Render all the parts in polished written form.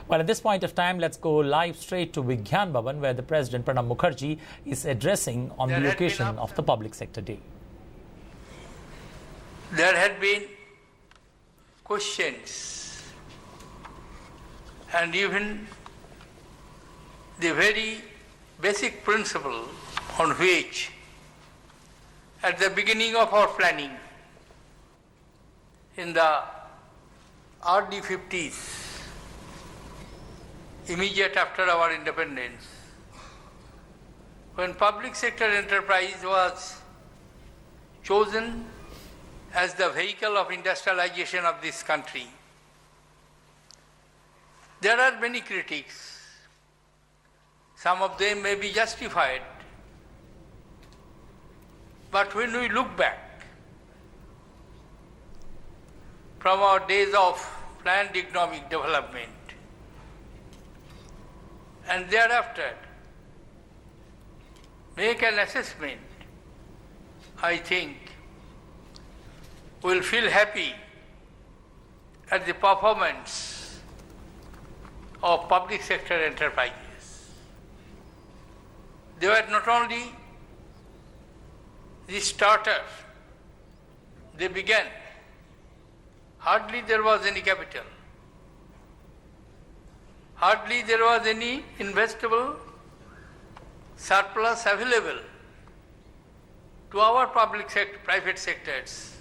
Well, at this point of time, let's go live straight to Vigyan Bhavan, where the President Pranab Mukherjee is addressing on the occasion of the Public Sector Day. There had been questions and even the very basic principle on which at the beginning of our planning in the early 50s, immediate after our independence, when public sector enterprise was chosen as the vehicle of industrialization of this country, there are many critics. Some of them may be justified. But when we look back from our days of planned economic development and thereafter make an assessment, I think we'll feel happy at the performance of public sector enterprises. They were not only the starters, they began. Hardly there was any capital. Hardly there was any investable surplus available to our public sector, private sectors.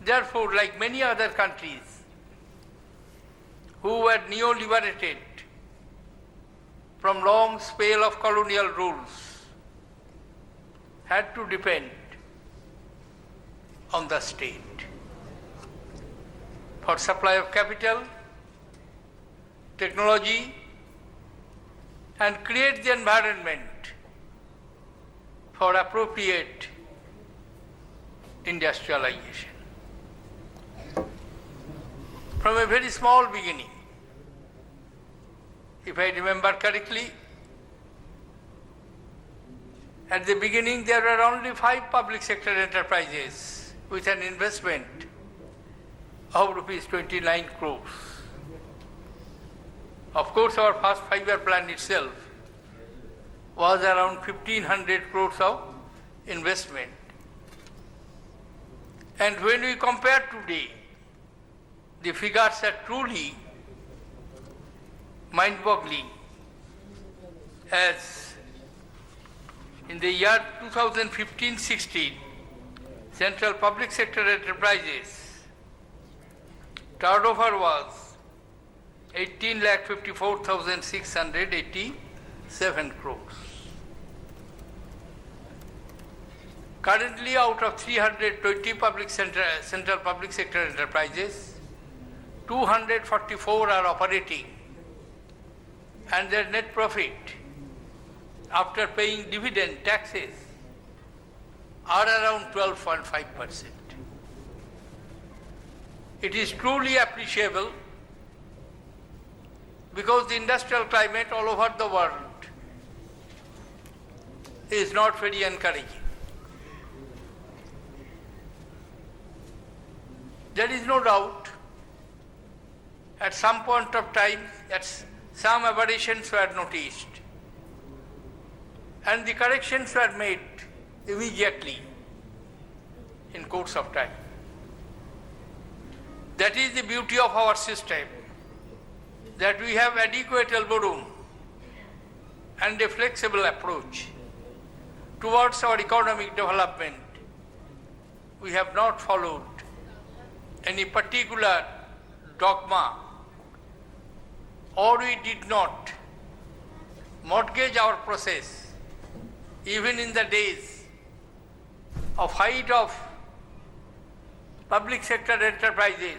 Therefore, like many other countries who were neo-liberated from long spell of colonial rules, had to depend on the state for supply of capital, technology, and create the environment for appropriate industrialization. From a very small beginning, if I remember correctly, at the beginning there were only 5 public sector enterprises with an investment of rupees 29 crores. Of course, our first 5-year plan itself was around 1,500 crores of investment. And when we compare today, the figures are truly mind-boggling. As in the year 2015-16, central public sector enterprises turnover was 18,54,687 crores. Currently, out of 320 central public sector enterprises, 244 are operating, and their net profit after paying dividend taxes are around 12.5%. It is truly appreciable because the industrial climate all over the world is not very encouraging. There is no doubt at some point of time that some aberrations were noticed and the corrections were made immediately in course of time. That is the beauty of our system, that we have adequate elbow room and a flexible approach towards our economic development. We have not followed any particular dogma, or we did not mortgage our process even in the days of height of public sector enterprises,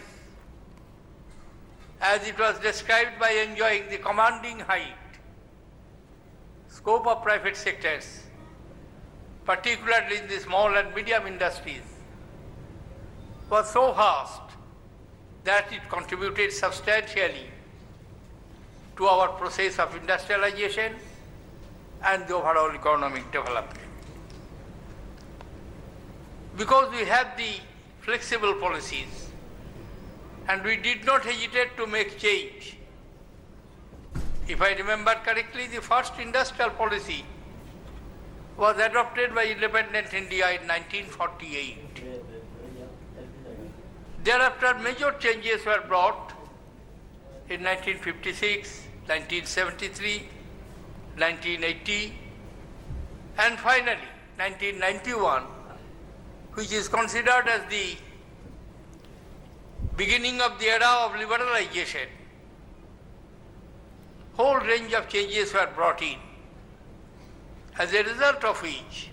as it was described by enjoying the commanding height. Scope of private sectors, particularly in the small and medium industries, was so vast that it contributed substantially to our process of industrialization and the overall economic development. Because we have the flexible policies and we did not hesitate to make change If I remember correctly, the first industrial policy was adopted by independent India in 1948. Thereafter, major changes were brought in 1956, 1973, 1980, and finally 1991, which is considered as the beginning of the era of liberalization. Whole range of changes were brought in, as a result of which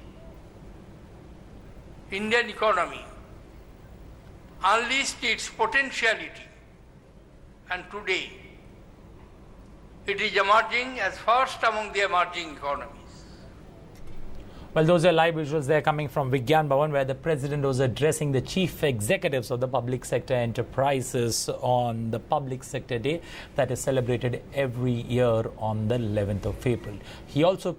Indian economy unleashed its potentiality, and today it is emerging as first among the emerging economies. Well, those are live visuals there coming from Vigyan Bhavan, where the president was addressing the chief executives of the public sector enterprises on the Public Sector Day that is celebrated every year on the 11th of April. He also